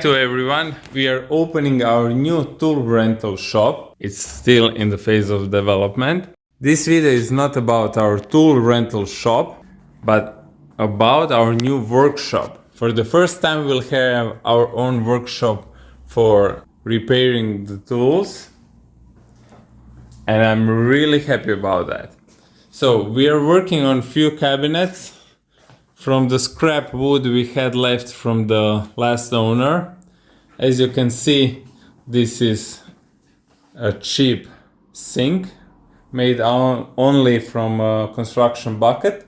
To everyone, we are opening our new tool rental shop. It's still in the phase of development. This video is not about our tool rental shop, but about our new workshop. For the first time, we'll have our own workshop for repairing the tools, and I'm really happy about that. So we are working on few cabinets from the scrap wood we had left from the last owner. As you can see, this is a cheap sink made only from a construction bucket.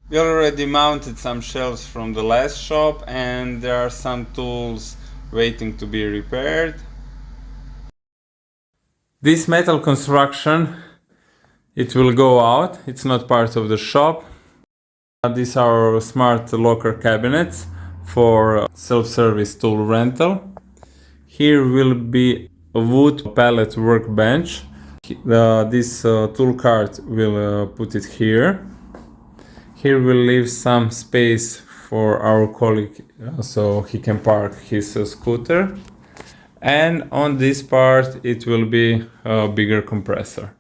We already mounted some shelves from the last shop, and there are some tools waiting to be repaired. This metal construction, it will go out. It's not part of the shop. These are our smart locker cabinets for self-service tool rental. Here will be a wood pallet workbench. This tool cart will put it here. Here we'll leave some space for our colleague so he can park his scooter. And on this part it will be a bigger compressor.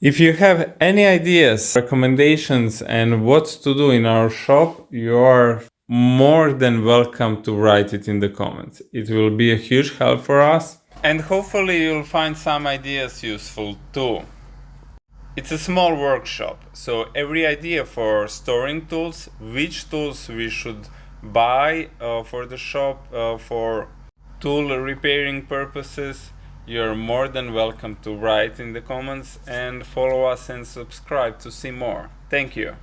If you have any ideas, recommendations, and what to do in our shop, you are more than welcome to write it in the comments. It will be a huge help for us. And hopefully you'll find some ideas useful too. It's a small workshop, so every idea for storing tools, which tools we should buy for the shop for tool repairing purposes, you're more than welcome to write in the comments, and follow us and subscribe to see more. Thank you.